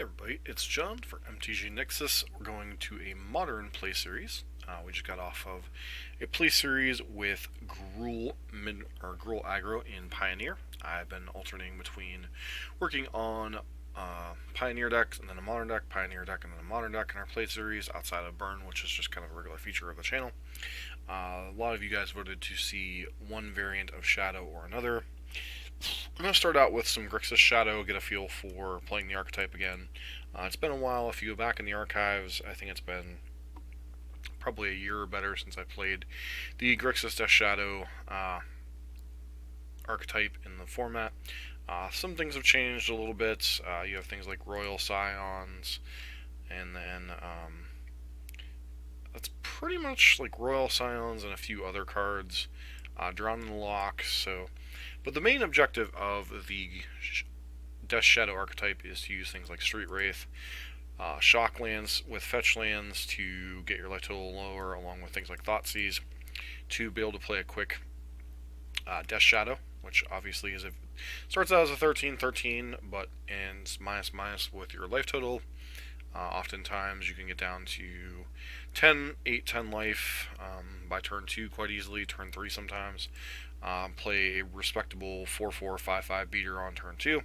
everybody, it's John for MTG Nexus. We're going to a modern play series. We just got off of a play series with Gruul Aggro in Pioneer. I've been alternating between working on Pioneer decks and then a modern deck, Pioneer deck, and then a modern deck in our play series outside of Burn, which is just kind of a regular feature of the channel. A lot of you guys voted to see one variant of Shadow or another. I'm going to start out with some Grixis Shadow, get a feel for playing the archetype again. It's been a while. If you go back in the archives, I think it's been probably a year or better since I played the Grixis Shadow archetype in the format. Some things have changed a little bit. You have things like Royal Scions, and then that's pretty much like Royal Scions and a few other cards drawn in the lock. But the main objective of the Death Shadow archetype is to use things like Street Wraith, shock lands with fetch lands to get your life total lower, along with things like Thoughtseize, to be able to play a quick Death Shadow, which obviously starts out as a 13/13, but ends minus with your life total. Oftentimes you can get down to 10, 8, 10 life by turn 2 quite easily, turn 3 sometimes. Play a respectable 4/4, 5/5 beater on turn 2.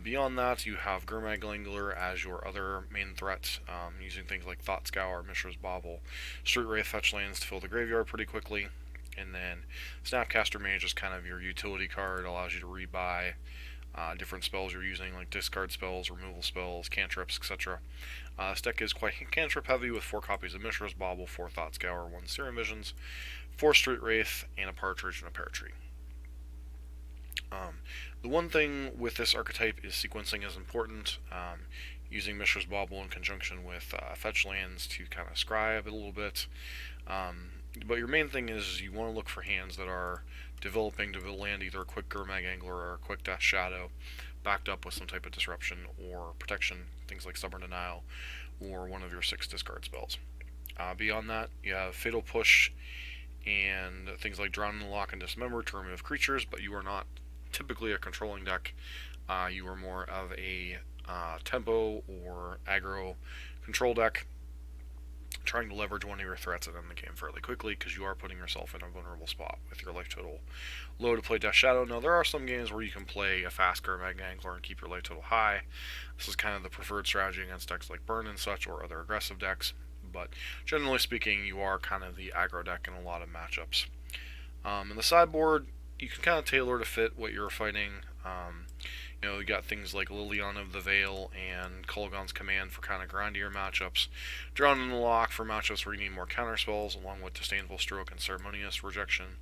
Beyond that, you have Gurmag Langler as your other main threat, using things like Thought Scour, Mishra's Bauble, Street Wraith fetch lands to fill the graveyard pretty quickly. And then Snapcaster Mage is kind of your utility card, allows you to rebuy different spells you're using, like discard spells, removal spells, cantrips, etc. This deck is quite cantrip heavy with 4 copies of Mishra's Bauble, 4 Thought Scour, 1 Serum Visions, 4 Street Wraith, and a Partridge and a Pear Tree. The one thing with this archetype is sequencing is important. Using Mishra's Bauble in conjunction with fetch lands to kind of scribe it a little bit. But your main thing is you want to look for hands that are developing to land either a quick Gurmag Angler or a quick Death Shadow, backed up with some type of disruption or protection, things like Stubborn Denial, or one of your 6 discard spells. Beyond that, you have Fatal Push and things like Drown in the Lock and Dismember to remove creatures, but you are not typically a controlling deck. You are more of a tempo or aggro control deck, trying to leverage one of your threats and end the game fairly quickly, because you are putting yourself in a vulnerable spot with your life total low to play Death Shadow. Now, there are some games where you can play a fast Gurmag Angler and keep your life total high. This is kind of the preferred strategy against decks like Burn and such, or other aggressive decks, but generally speaking, you are kind of the aggro deck in a lot of matchups. In the sideboard, you can kind of tailor to fit what you're fighting. You got things like Liliana of the Veil and Kolaghan's Command for kind of grindier matchups. Drown in the Lock for matchups where you need more counter spells, along with Disdainful Stroke and Ceremonious Rejection.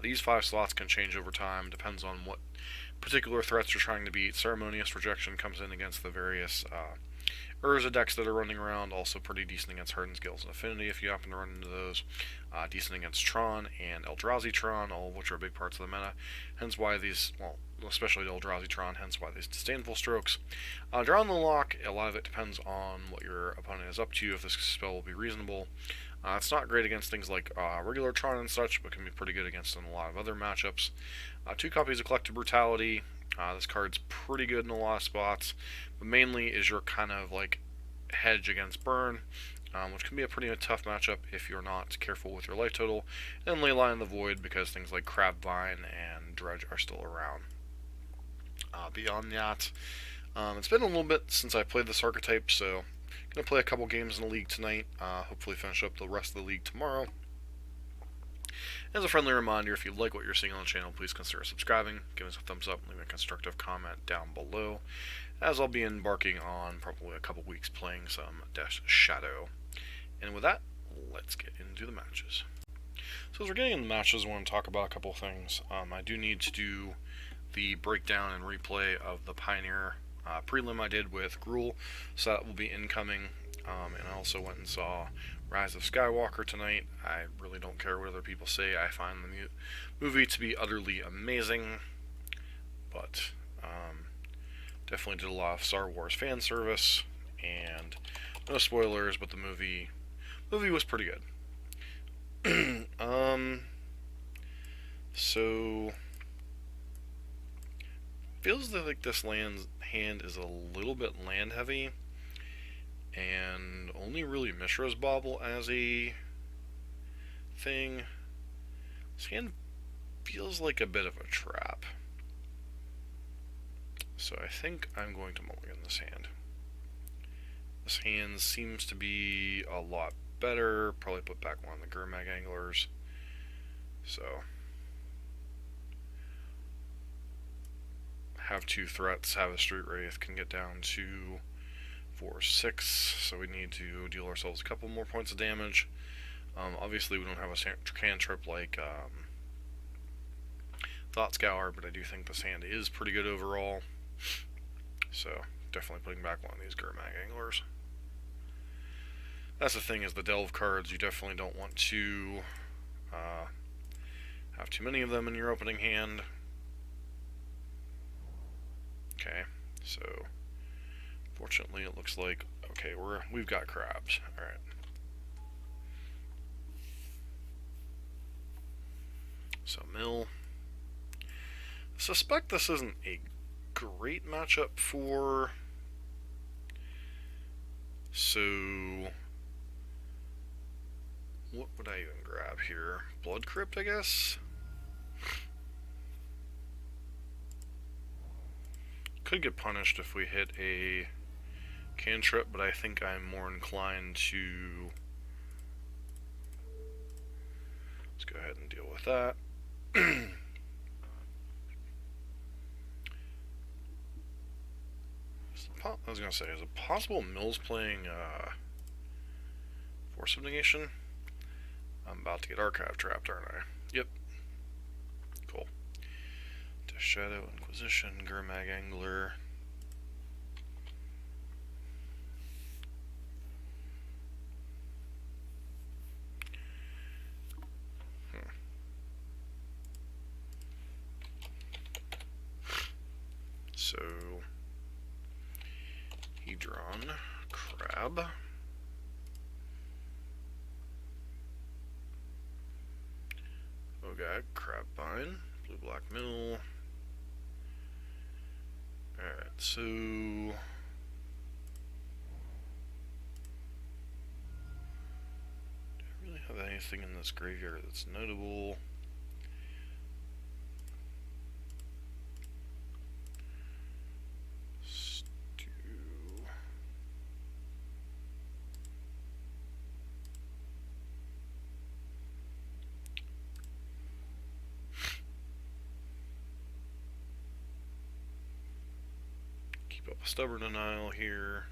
These 5 slots can change over time, depends on what particular threats you're trying to beat. Ceremonious Rejection comes in against the various Urza decks that are running around, also pretty decent against Hardened Scales and Affinity if you happen to run into those. Decent against Tron and Eldrazi Tron, all of which are big parts of the meta. Hence why these, especially the Eldrazi Tron, hence why these Disdainful Strokes. Drown the Lock, a lot of it depends on what your opponent is up to, if this spell will be reasonable. It's not great against things like regular Tron and such, but can be pretty good against in a lot of other matchups. 2 copies of Collective Brutality. This card's pretty good in a lot of spots, but mainly is your kind of like hedge against Burn, which can be a pretty tough matchup if you're not careful with your life total. And Leyline of the Void, because things like Crabvine and Dredge are still around. Beyond that, it's been a little bit since I played this archetype, so I'm going to play a couple games in the league tonight, hopefully finish up the rest of the league tomorrow. As a friendly reminder, if you like what you're seeing on the channel, please consider subscribing, give us a thumbs up, and leave a constructive comment down below, as I'll be embarking on probably a couple weeks playing some Death Shadow. And with that, let's get into the matches. So as we're getting into the matches, I want to talk about a couple things. I do need to do the breakdown and replay of the Pioneer prelim I did with Gruul, so that will be incoming. And I also went and saw Rise of Skywalker tonight. I really don't care what other people say. I find the movie to be utterly amazing, but definitely did a lot of Star Wars fan service, and no spoilers, but the movie was pretty good. So feels like this hand is a little bit land heavy, and only really Mishra's Bauble as a thing. This hand feels like a bit of a trap. So I think I'm going to mulligan this hand. This hand seems to be a lot better. Probably put back one of the Gurmag Anglers. So have two threats, have a Street Wraith, can get down to 4-6, so we need to deal ourselves a couple more points of damage. Obviously we don't have a cantrip like Thought Scour, but I do think this hand is pretty good overall. So definitely putting back one of these Gurmag Anglers. That's the thing, is the Delve cards, you definitely don't want to have too many of them in your opening hand. Okay, so fortunately it looks like, okay, we've got crabs. Alright. So mill. I suspect this isn't a great matchup for, so what would I even grab here? Blood Crypt, I guess? Could get punished if we hit a cantrip, but I think I'm more inclined to let's go ahead and deal with that. I was gonna say, is it possible Mill's playing Force of Negation? I'm about to get Archive trapped, aren't I? Yep. Cool. To Shadow Inquisition, Gurmag Angler. So Hedron, Crab. Ogag, Crabvine, Blue Black Mill. Alright, so do I really have anything in this graveyard that's notable? Keep up a Stubborn Denial here.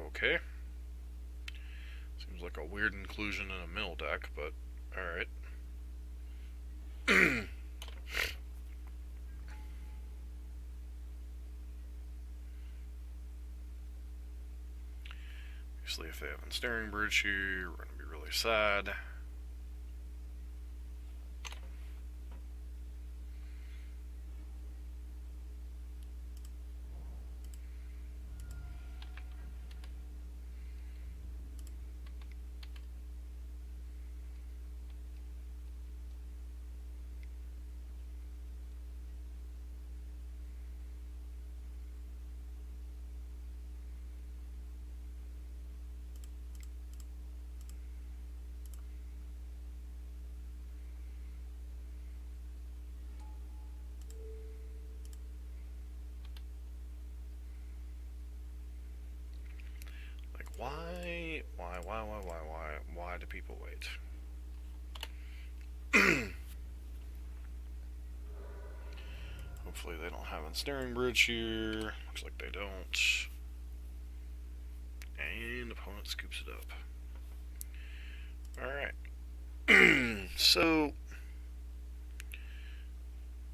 Okay. Seems like a weird inclusion in a mill deck, but alright. Obviously, if they have Ensnaring Bridge here, we're going to be really sad. Why do people wait? Hopefully they don't have Ensnaring Bridge here. Looks like they don't. And opponent scoops it up. Alright. So,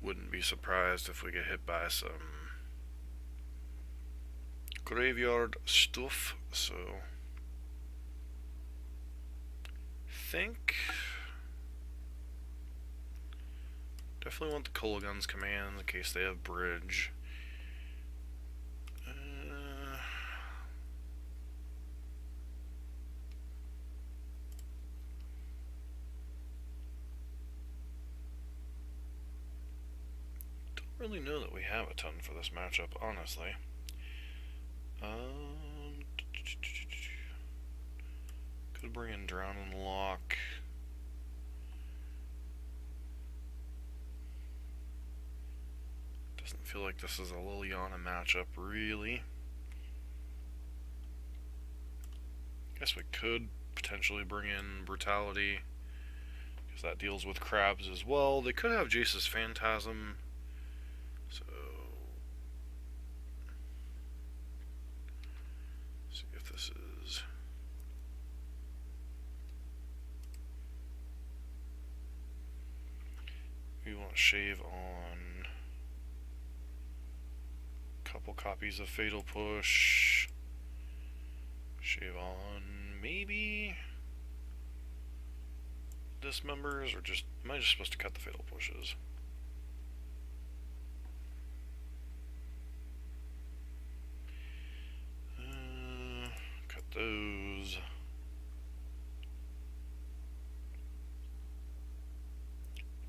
wouldn't be surprised if we get hit by some graveyard stuff, so Definitely want the Kolagun's commands in case they have bridge. Don't really know that we have a ton for this matchup, honestly. Could bring in Drown and Lock. Doesn't feel like this is a Liliana matchup, really. Guess we could potentially bring in Brutality, because that deals with crabs as well. They could have Jace's Phantasm, so... see if this is... we want to shave on a couple copies of Fatal Push. Shave on maybe Dismembers, or just am I just supposed to cut the Fatal Pushes? Cut those.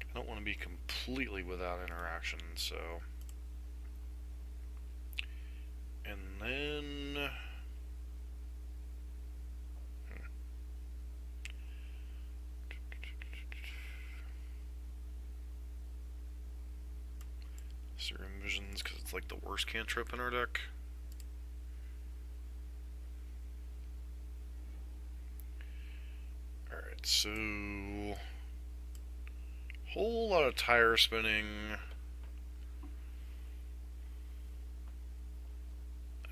I don't want to be completely without interaction, so... and then... Serum Visions, because it's like the worst cantrip in our deck. Alright, so... whole lot of tire spinning.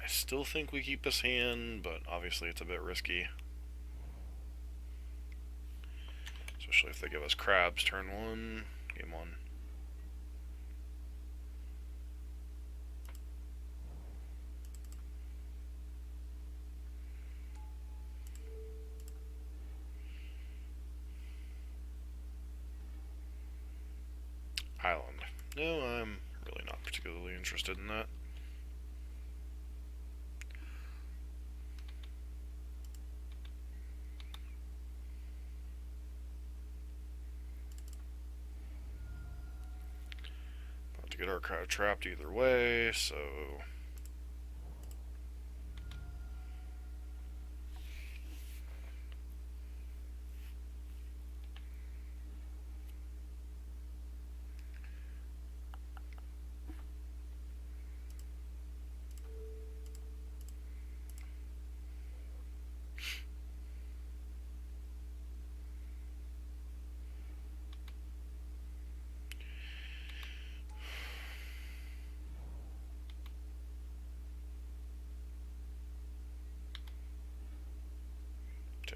I still think we keep this hand, but obviously it's a bit risky. Especially if they give us crabs turn 1, game 1. Island. No, I'm really not particularly interested in that. About to get our crowd trapped either way, so...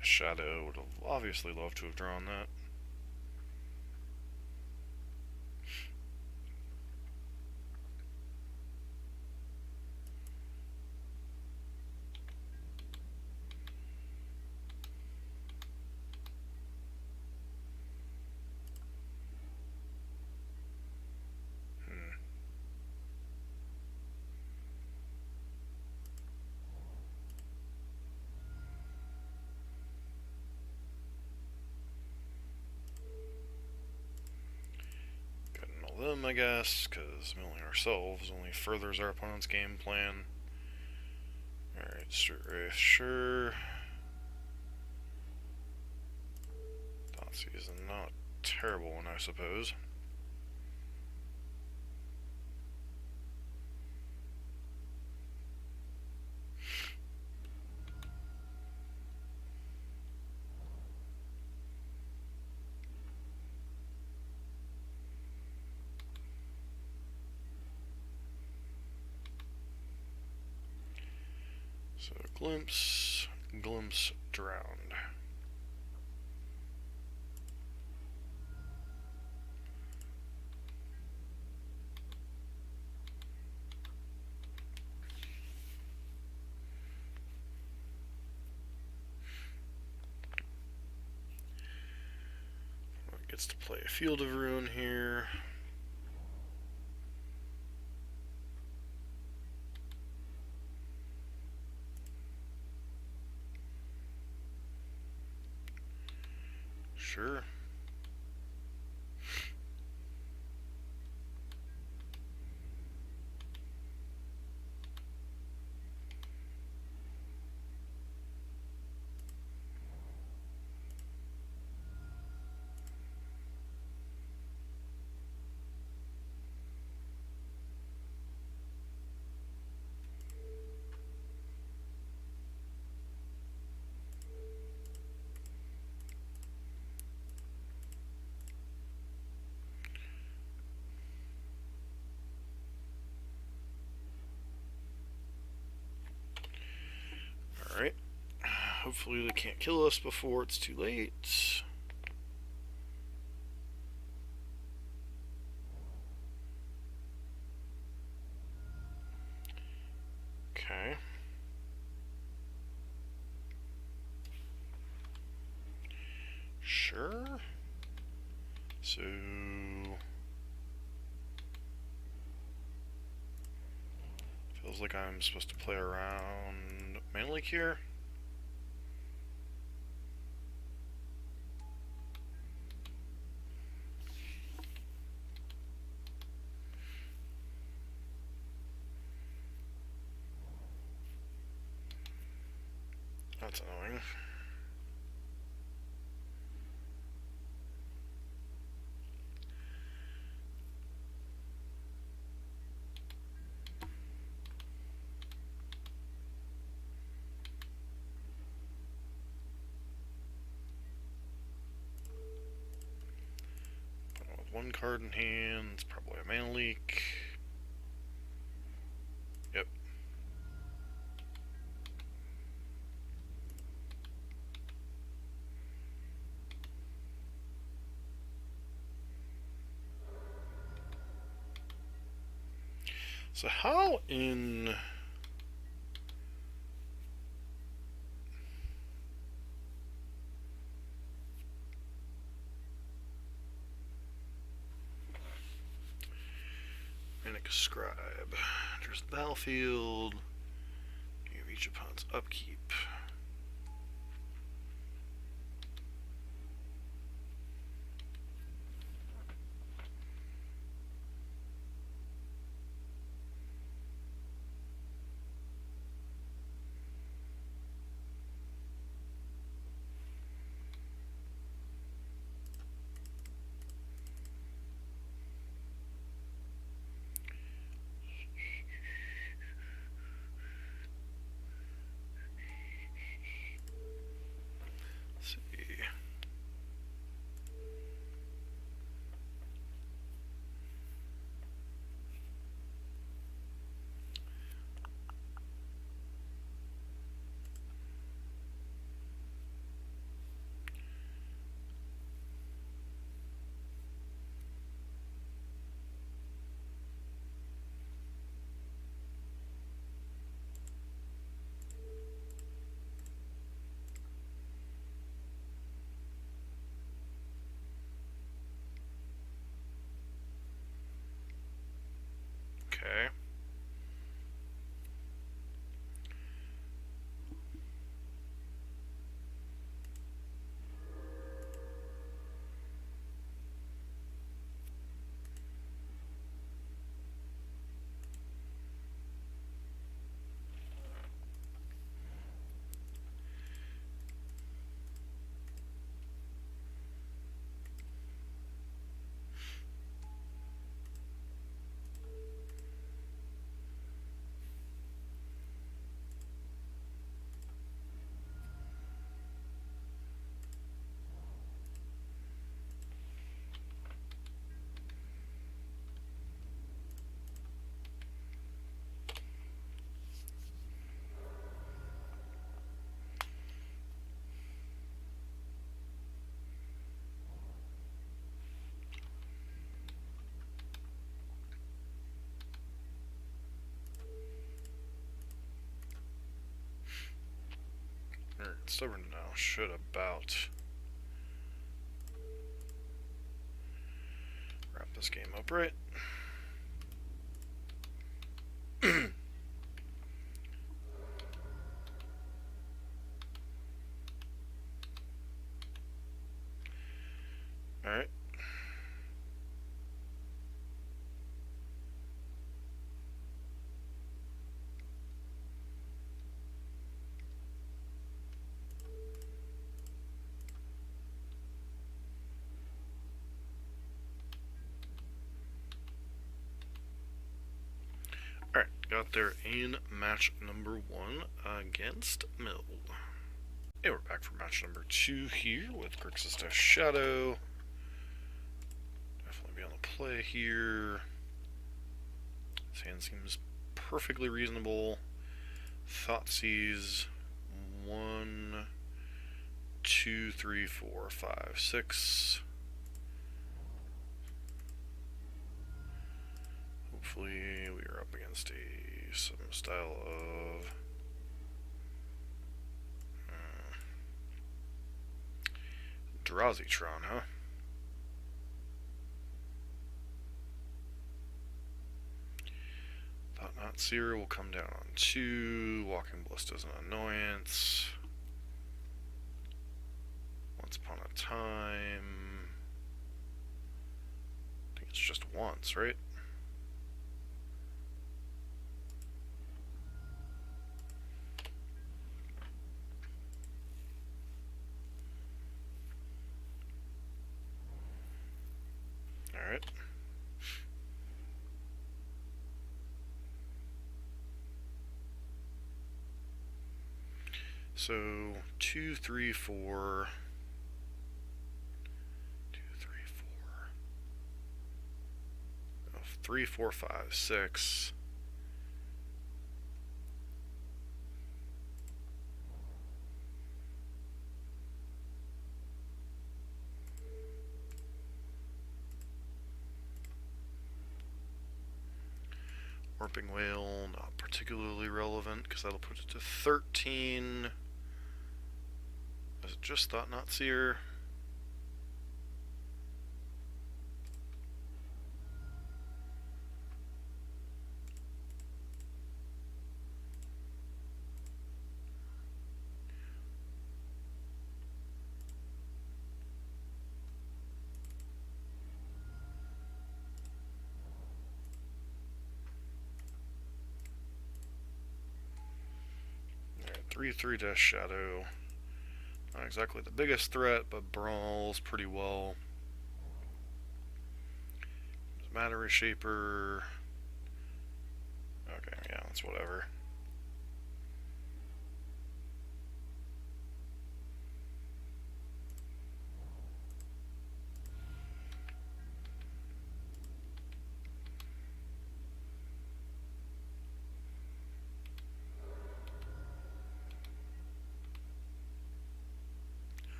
Shadow would have obviously loved to have drawn that. Them, I guess, because milling ourselves only furthers our opponent's game plan. Alright, Street Wraith, sure. Thoughtseize is not a terrible one, I suppose. So, Glimpse, Drowned. Gets to play a Field of Ruin here. Sure. Alright. Hopefully they can't kill us before it's too late. Okay. Sure. So... feels like I'm supposed to play around Mana here. That's annoying. With one card in hand, it's probably a mana leak. Yep. So how in... Manic Scribe. Enters the battlefield. Give each opponent's upkeep. Let's see. Okay. Alright, stubborn now. Should about wrap this game up right. got there in match number 1 against Mill. And we're back for match number 2 here with Grixis Shadow. Definitely be on the play here. This hand seems perfectly reasonable. Thoughtseize 1, 2, 3, 4, 5, 6. Hopefully we are up against some style of Drazitron, huh? Thought Not Seer will come down on 2. Walking Ballista's an annoyance. Once Upon a Time. I think it's just once, right? Alright. So 2, 3, 4. 2, 3, 4. Oh, 3, 4, 5, 6. Warping Whale, not particularly relevant because that'll put it to 13. Is it just Thought Not Seer? Alright, 3/3 Shadow. Not exactly the biggest threat, but brawls pretty well. Matter Reshaper. Okay, yeah, that's whatever.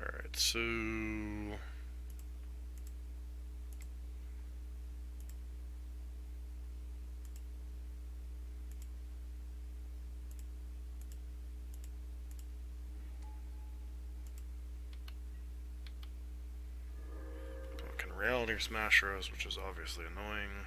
Alright, so fucking Reality Smashers, which is obviously annoying.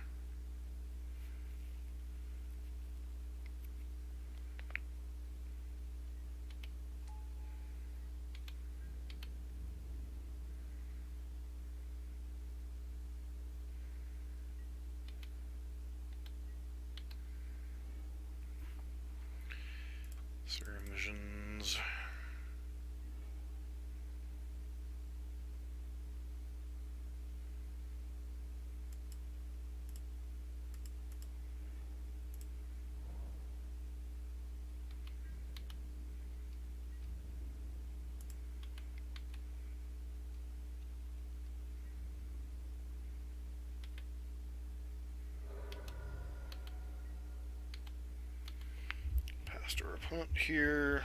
Serum Visions. Pastor a punt here.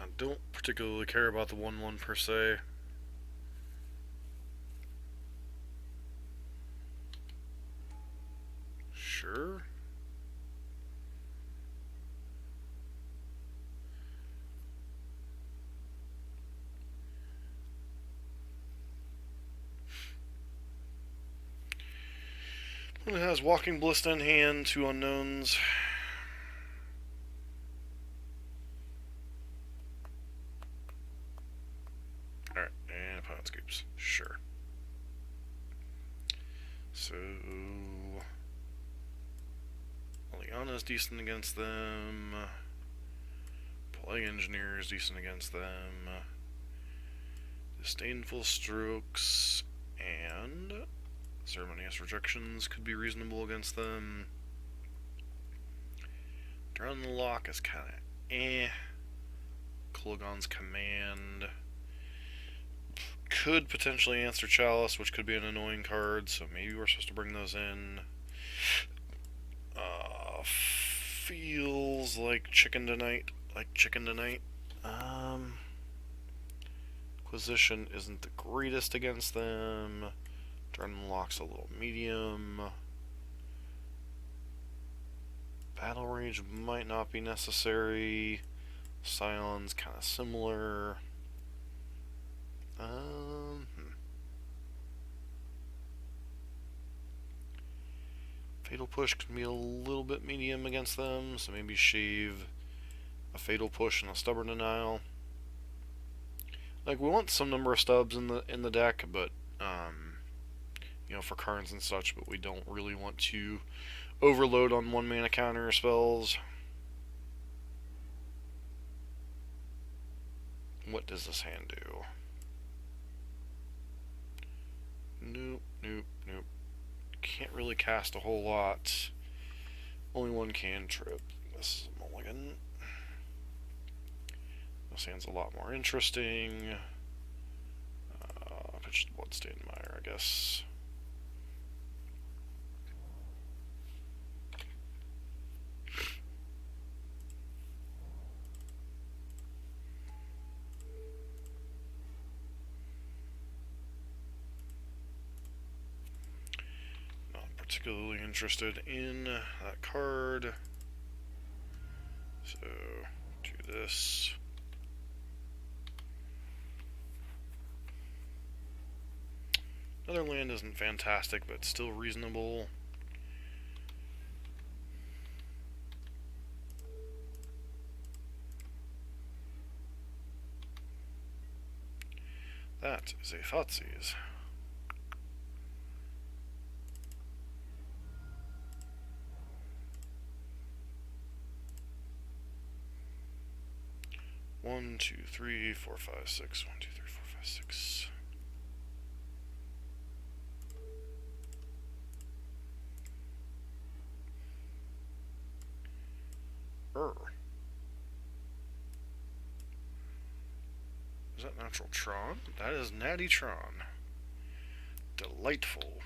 I don't particularly care about the 1/1 per se. Sure. It has Walking Ballista in hand, 2 unknowns. Alright, and opponent scoops. Sure. So Liana's decent against them. Plague Engineer is decent against them. Disdainful Strokes and Ceremonious Rejections could be reasonable against them. Drown the Lock is kind of eh. Kulagon's Command could potentially answer Chalice, which could be an annoying card, so maybe we're supposed to bring those in. Feels like chicken tonight. Inquisition isn't the greatest against them. Drown the Lock's a little medium. Battle Rage might not be necessary. Scion's kind of similar. Fatal Push can be a little bit medium against them, so maybe shave a Fatal Push and a Stubborn Denial. Like, we want some number of stubs in the deck, but you know, for cards and such, but we don't really want to overload on 1 mana counter spells. What does this hand do? Nope. Can't really cast a whole lot. Only 1 cantrip. This is a mulligan. This hand's a lot more interesting. Pitch the Bloodstained Mire, I guess. Particularly interested in that card, so do this. Another land isn't fantastic, but still reasonable. That is a Thoughtseize. One, two, three, four, five, six. 1, 2, 3, 4, 5, 6. Is that Natural Tron? That is Natty Tron. Delightful.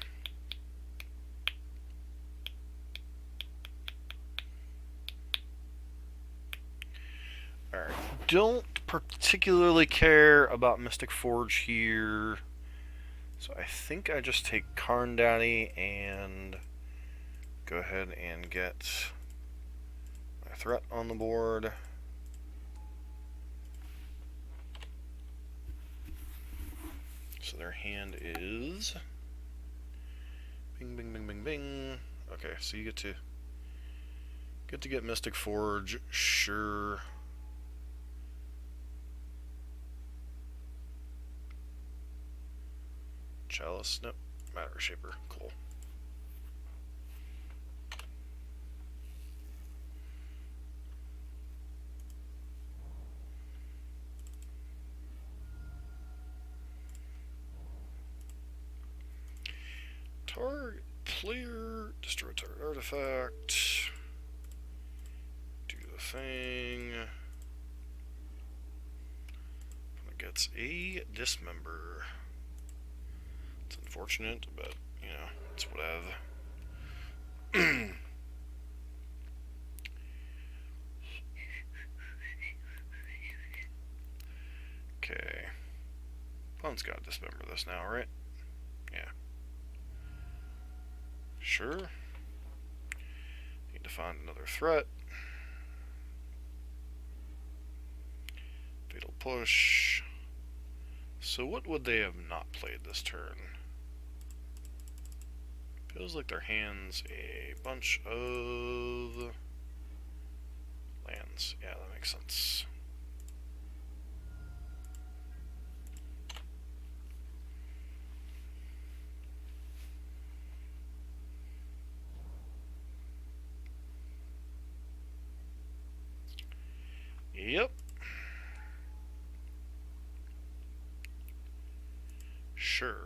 Alright, don't particularly care about Mystic Forge here, so I think I just take Karn Daddy and go ahead and get my threat on the board. So their hand is bing, bing, bing, bing, bing. Okay, so you get to get Mystic Forge, sure. Chalice, nope. Matter Shaper, cool. Target player, destroy target artifact. Do the thing. It gets a Dismember. It's unfortunate, but, you know, it's whatever. opponent's got to dismember this now, right? Yeah. Sure. Need to find another threat. Fatal push. So what would they have not played this turn? Feels like their hand's a bunch of lands. Yeah, that makes sense. Yep. Sure.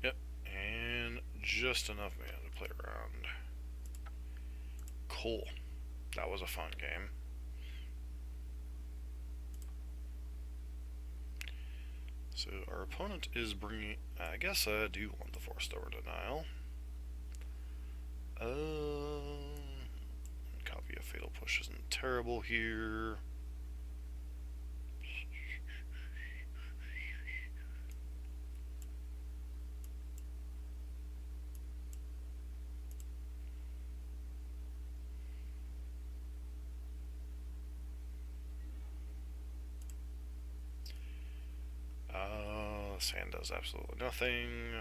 Yep. And just enough mana to play around. Cool. That was a fun game. So our opponent is bringing... I guess I do want the Forced Over Denial. Copy of Fatal Push isn't terrible here. This hand does absolutely nothing.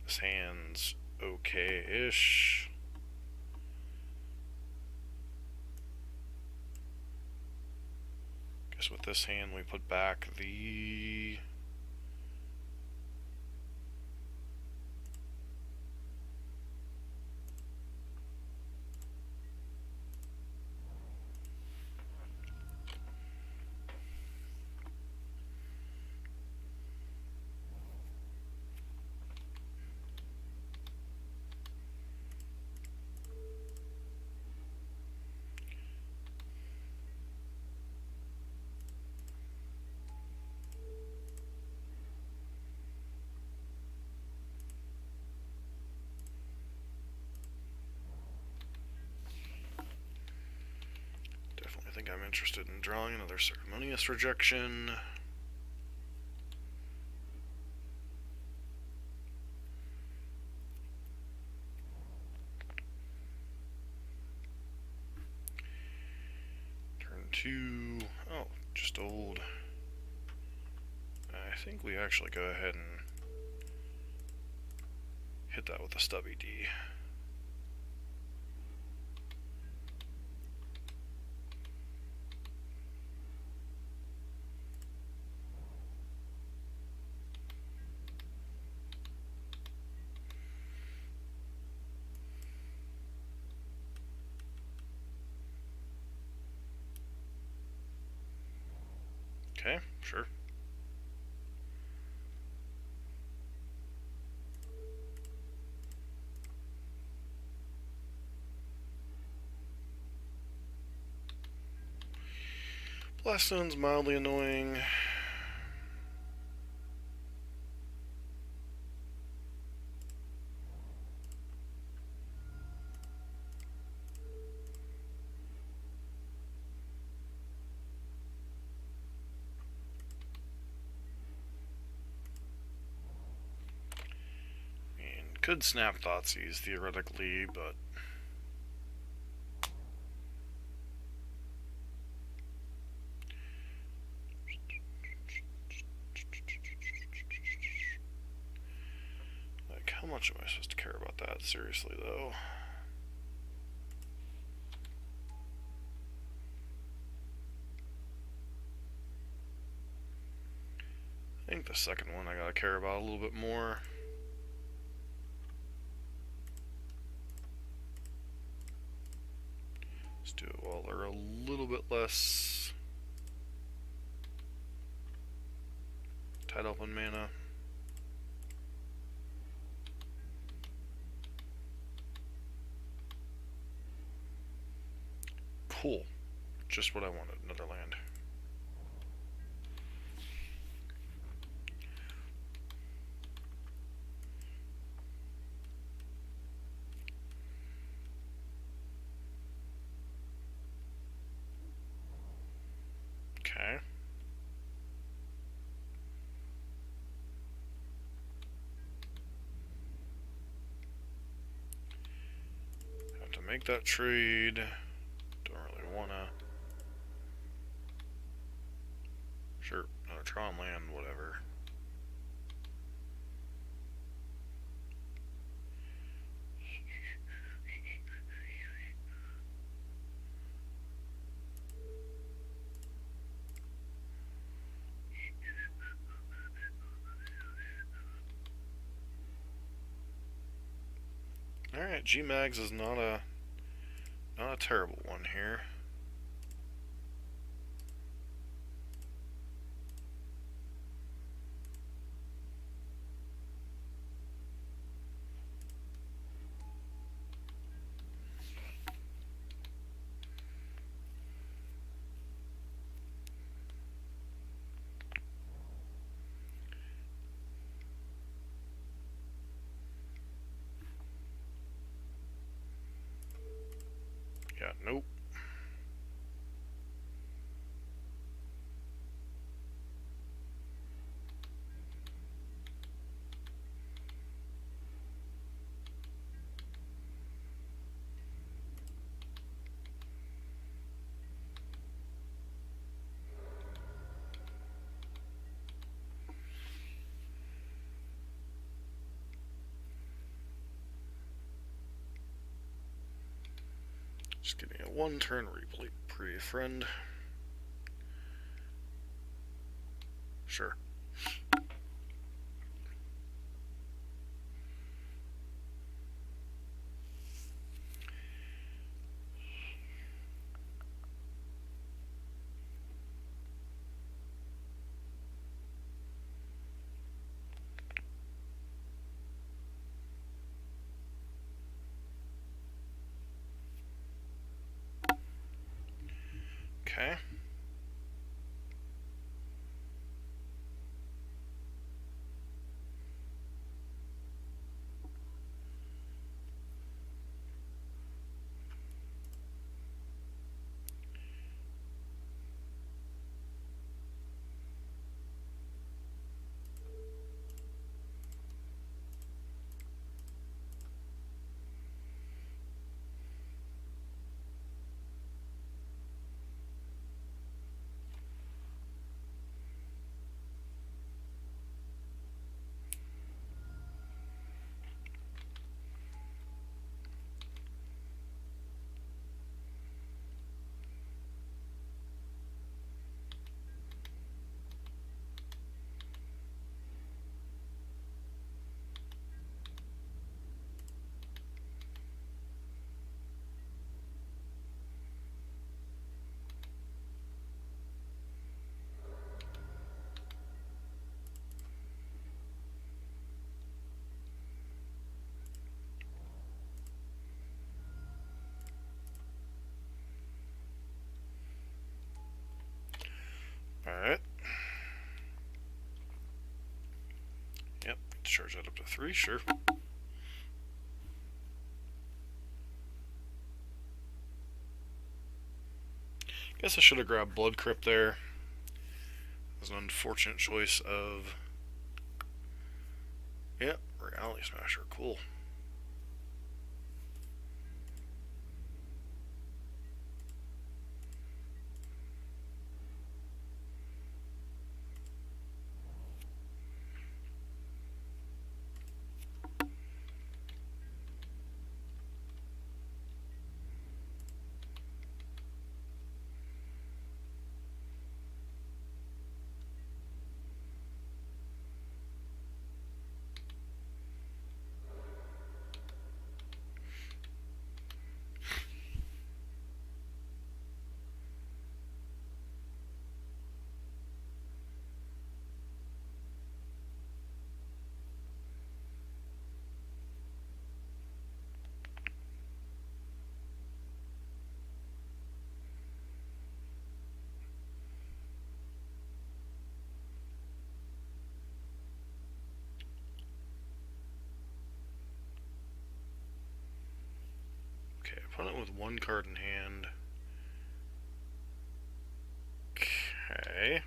This hand's okay-ish. Guess with this hand we put back the... Definitely think I'm interested in drawing another Ceremonious Rejection. Turn 2. Oh, just old. I think we actually go ahead and hit that with a stubby D. Okay, sure. Blast Stone's mildly annoying. And could snap Thoughtseize theoretically, but like, how much am I supposed to care about that? Seriously, though. I think the second one I gotta care about a little bit more. Let's do it while they're a little bit less tied up on mana. Cool. Just what I wanted, another land. make that trade. Don't really wanna. Sure, another Tron land, whatever. Alright, G-Mags is not a terrible one here. Yeah, nope. Just getting a one-turn replay, pretty friend. Sure. Okay. Alright. Yep, charge that up to 3, sure. Guess I should have grabbed Blood Crypt there. It was an unfortunate choice of... Yep, Reality Smasher, cool. Okay, opponent with one card in hand. Okay.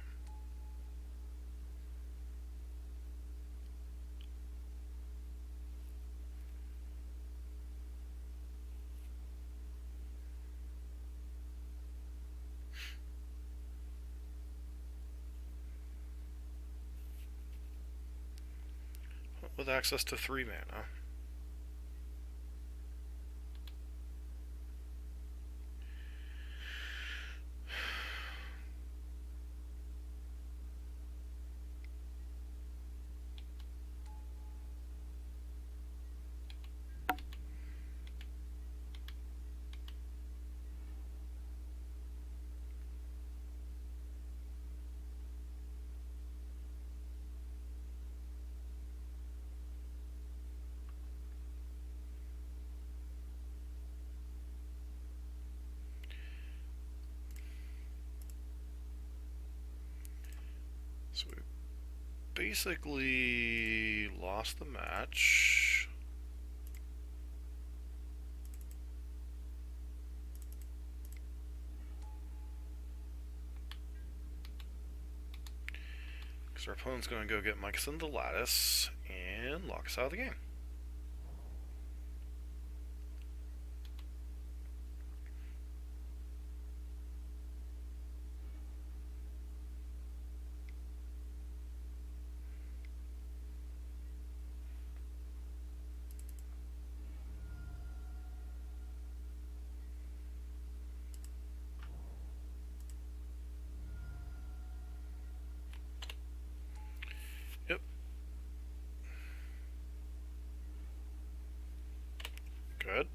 with access to 3 mana. So we basically lost the match. Because our opponent's going to go get Mike's in the lattice and lock us out of the game. Yep. Good.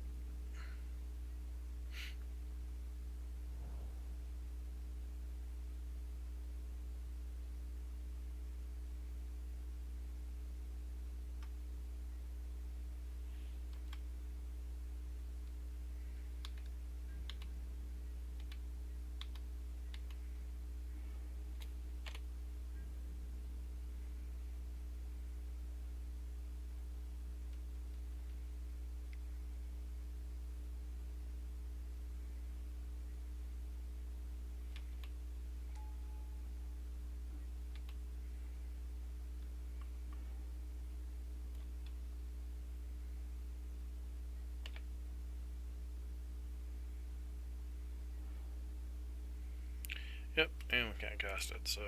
Yep, and we can't cast it, so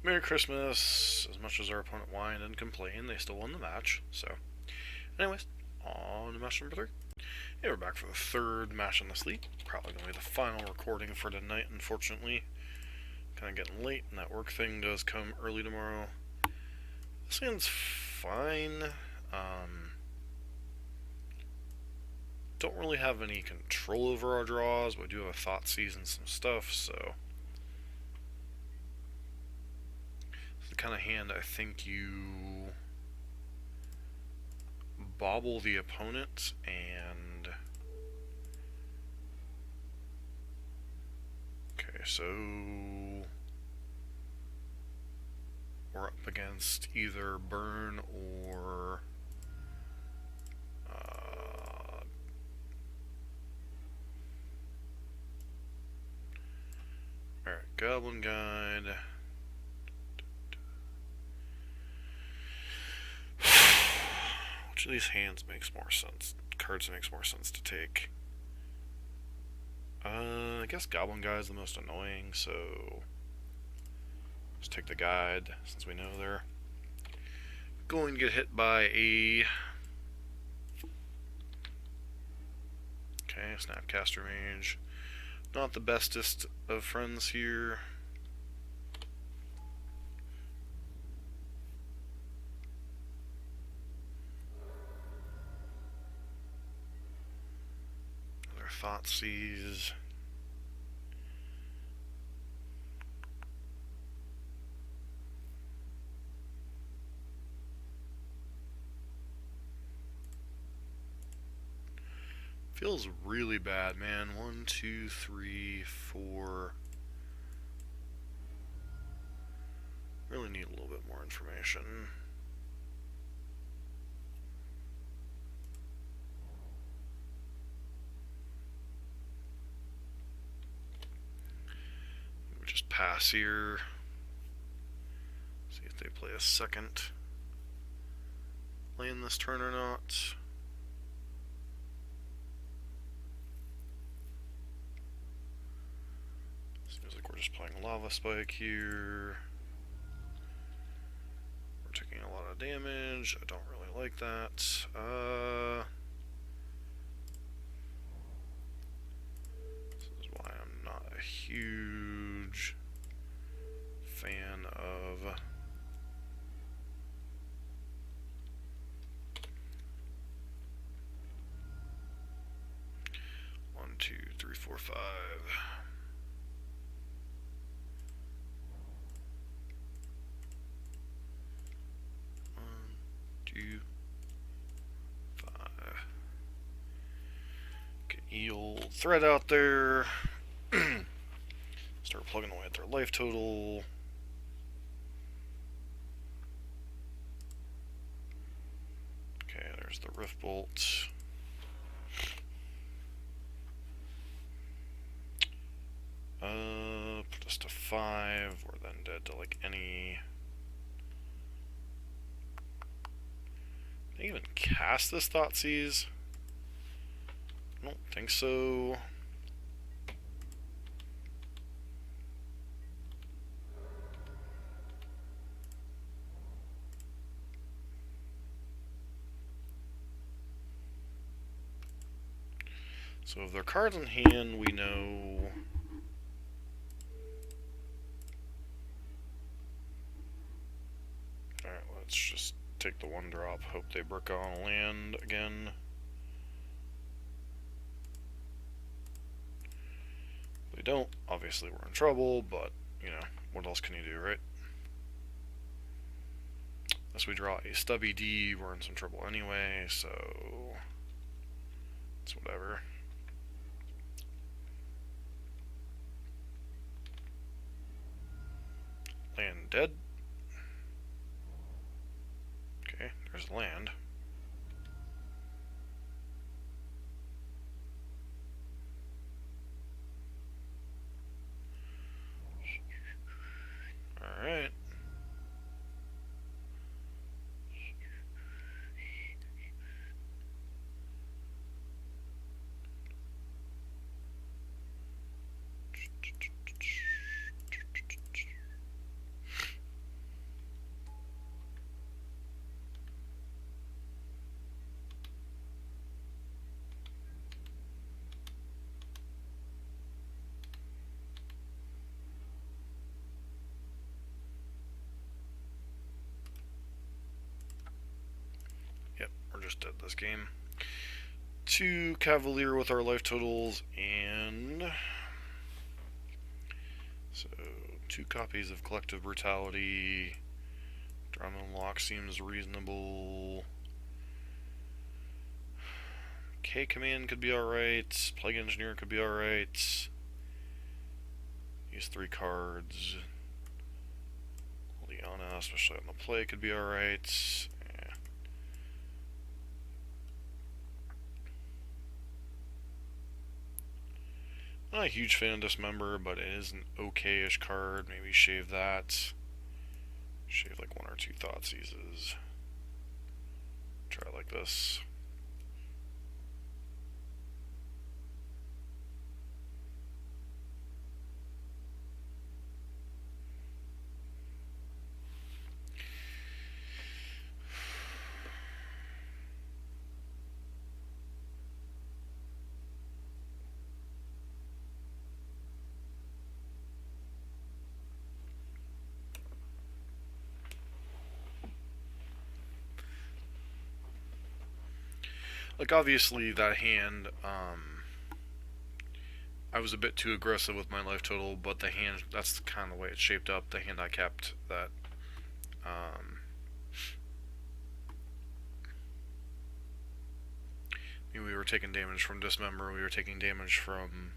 Merry Christmas. As much as our opponent whined and complained, they still won the match. So, anyways, on to match number 3. Hey, we're back for the 3rd match on the sleep. Probably going to be the final recording for tonight, unfortunately. Kind of getting late, and that work thing does come early tomorrow. This hand's fine. Don't really have any control over our draws, but we do have a Thoughtseize and some stuff, so it's the kind of hand I think you bobble the opponent and... Okay, so we're up against either burn or alright, Goblin Guide. Which of these hands makes more sense? Cards makes more sense to take. I guess Goblin Guide is the most annoying, so let's take the guide since we know they're going to get hit by a... Okay, Snapcaster Mage. Not the bestest of friends here. Another Thoughtseize. Feels really bad, man. 1, 2, 3, 4. Really need a little bit more information. We'll just pass here. See if they play a second land this turn or not. Seems like we're just playing Lava Spike here. We're taking a lot lot of damage. I don't really like that. This is why I'm not a huge fan of one, two, three, four, five. 1, 2, 5. Get the old thread out there. Start plugging away at their life total. Okay, there's the rift bolt. Put us to 5. We're then dead to like any. Can I even cast this Thoughtseize? I don't think so. So if there are cards in hand, we know. Alright, let's just take the 1 drop, hope they brick on land again. If they don't, obviously we're in trouble, but, you know, what else can you do, right? Unless we draw a stubby D, we're in some trouble anyway, so it's whatever. Land dead. Okay, there's land. Alright. Yep, we're just dead this game. 2 Cavalier with our life totals, and so 2 copies of Collective Brutality. Drum and Lock seems reasonable. K Command could be alright. Plague Engineer could be alright. These 3 cards. Liana, especially on the play, could be alright. Yeah. Not a huge fan of Dismember, but it is an okay-ish card. Maybe shave that. Shave like 1 or 2 Thoughtseizes. Try like this. Like, obviously, that hand, I was a bit too aggressive with my life total, but the hand, that's kind of the way it's shaped up. The hand I kept, that, we were taking damage from Dismember, we were taking damage from,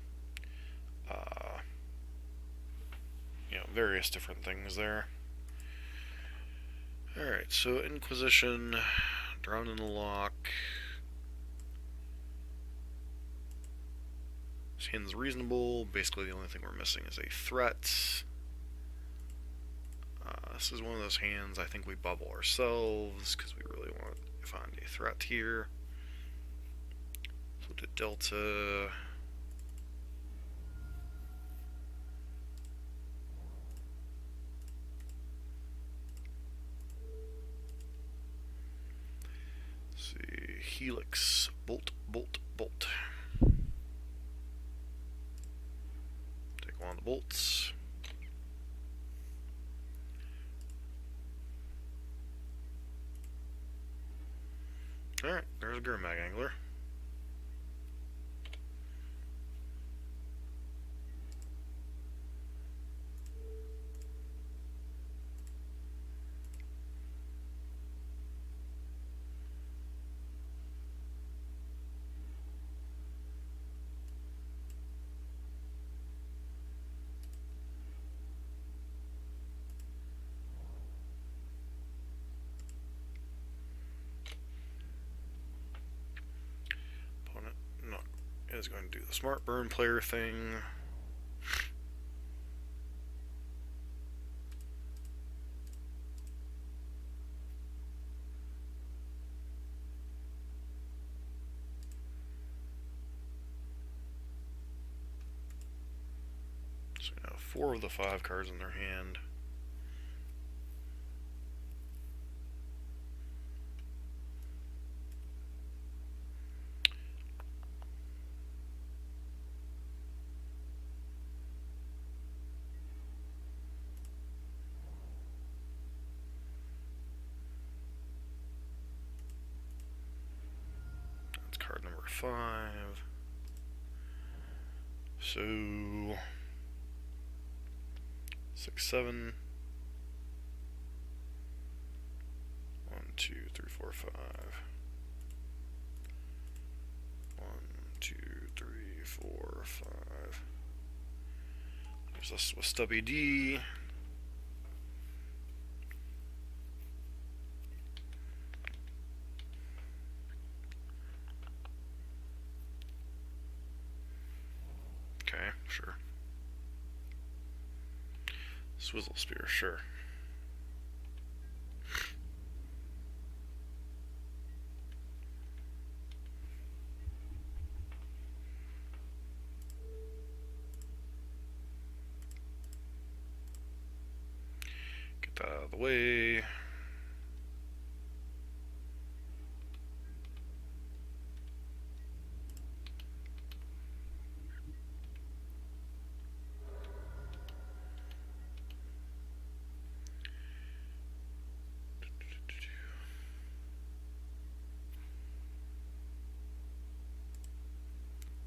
you know, various different things there. Alright, so Inquisition, Drown in the Lock. This hand's reasonable. Basically, the only thing we're missing is a threat. This is one of those hands I think we bubble ourselves because we really want to find a threat here. So to Delta. Helix. Bolt, bolt, bolt. Take one of the bolts. Alright, there's a Gurmag Angler. Opponent is going to do the smart burn player thing. So now 4 of the 5 cards in their hand. That's card number 5. So 6, 7. 1, 2, 3, 4, 5. 1, 2, 3, 4, 5. There's us with Stubby D. Okay, sure. Swizzle Spear, sure. Get that out of the way.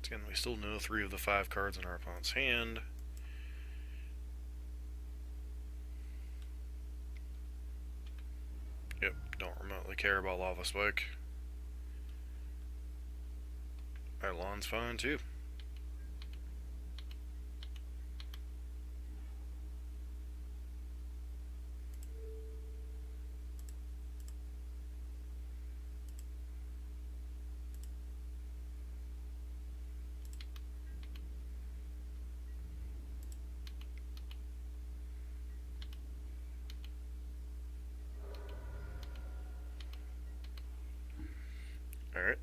Again, we still know 3 of the 5 cards in our opponent's hand. Yep, don't remotely care about Lava Spike. Eidolon's fine too. Alright.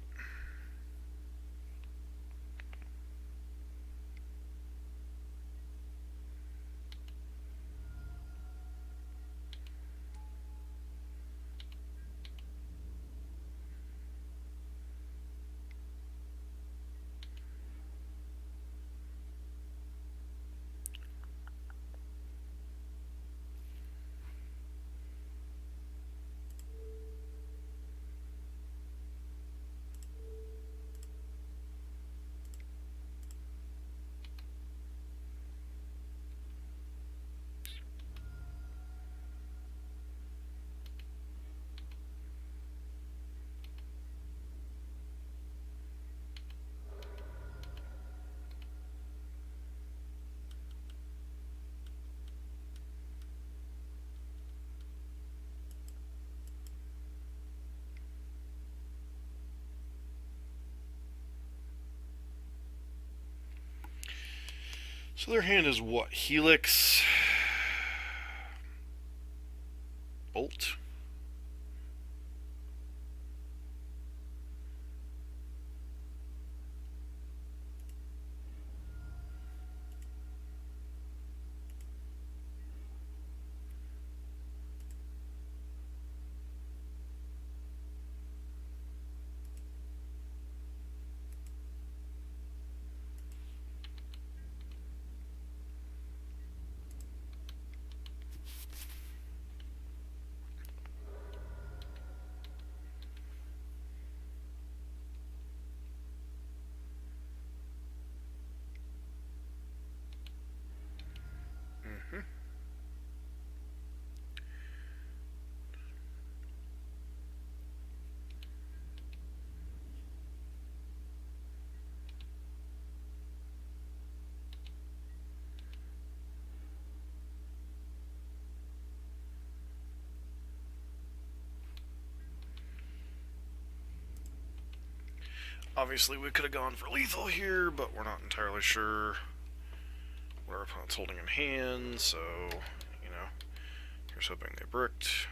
So their hand is what? Helix, Bolt. Obviously, we could have gone for lethal here, but we're not entirely sure what our opponent's holding in hand, so, you know, here's hoping they bricked.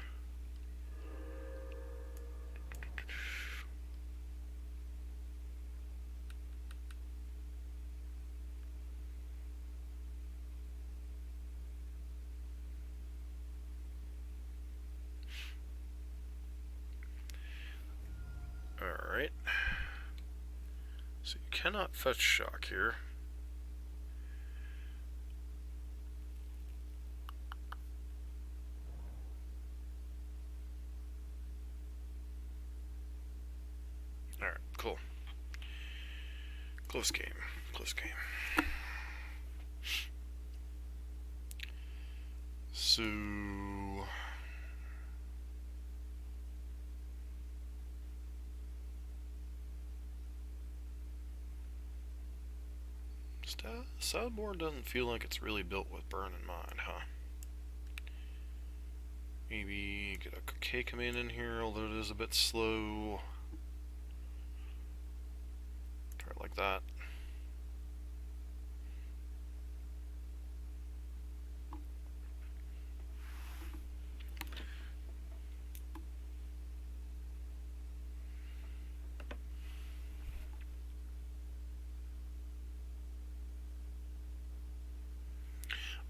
Alright. So you cannot fetch shock here. Alright, cool. Close game. Close game. So... Sideboard doesn't feel like it's really built with burn in mind, huh? Maybe get a K command in here, although it is a bit slow. Try it like that.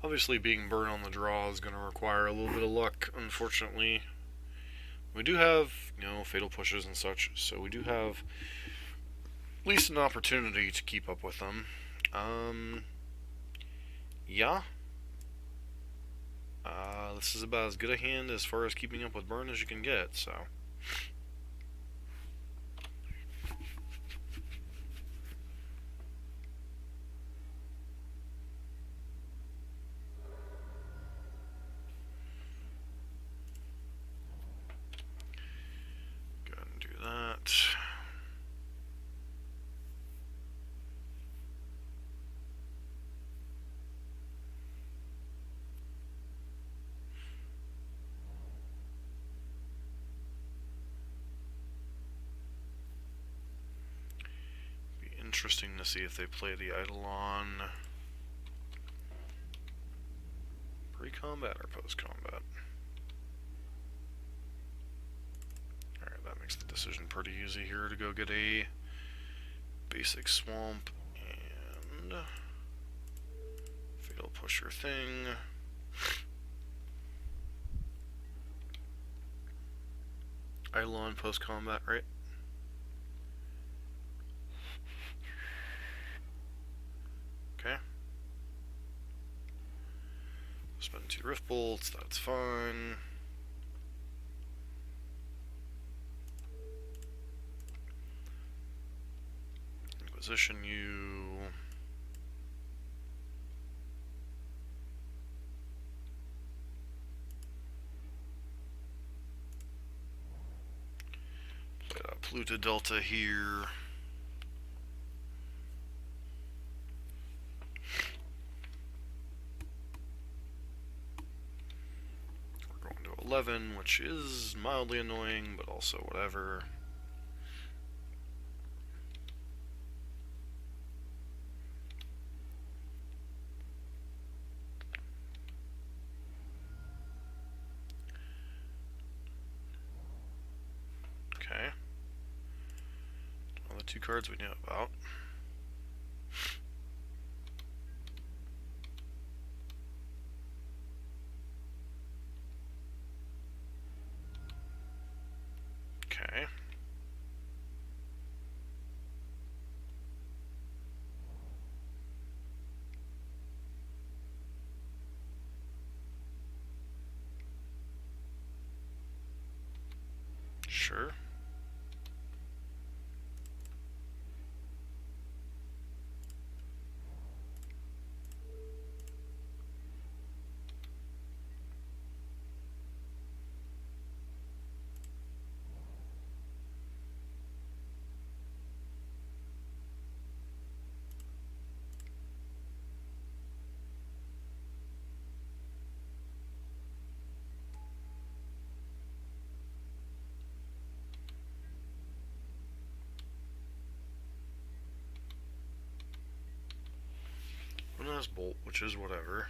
Obviously, being burned on the draw is going to require a little bit of luck, unfortunately. We do have, you know, fatal pushes and such, so we do have at least an opportunity to keep up with them. Yeah. This is about as good a hand as far as keeping up with burn as you can get, so... Go ahead and do that. Interesting to see if they play the Eidolon pre-combat or post-combat. Alright, that makes the decision pretty easy here to go get a basic swamp and fatal pusher thing. Eidolon post-combat, right? Okay. Spend 2 Rift Bolts, that's fine. Inquisition you. Play a Pluto Delta here. We're going to 11, which is mildly annoying, but also whatever. Okay. Well, the 2 cards we know about. Okay. Sure. has Bolt, which is whatever.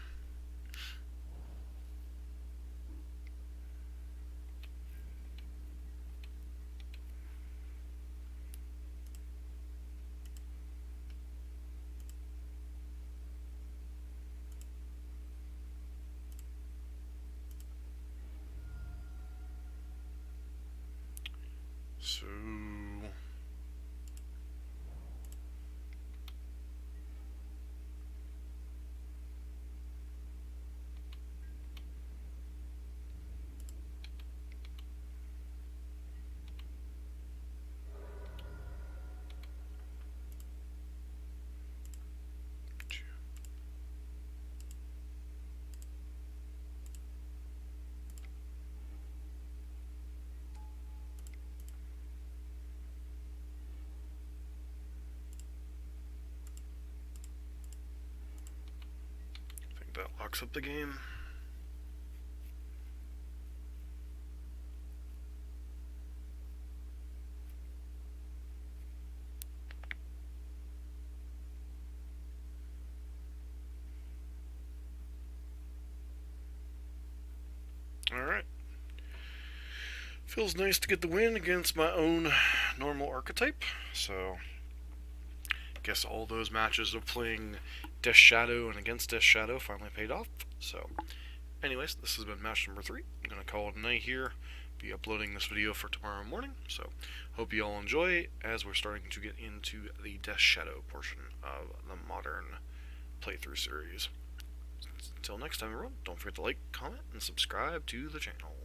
So I think that locks up the game. Alright. Feels nice to get the win against my own normal archetype. So, guess all those matches of playing Death Shadow and against Death Shadow finally paid off. So, anyways, this has been match number 3. I'm going to call it a night here. Be uploading this video for tomorrow morning. So, hope you all enjoy as we're starting to get into the Death Shadow portion of the modern playthrough series. Until next time, everyone, don't forget to like, comment, and subscribe to the channel.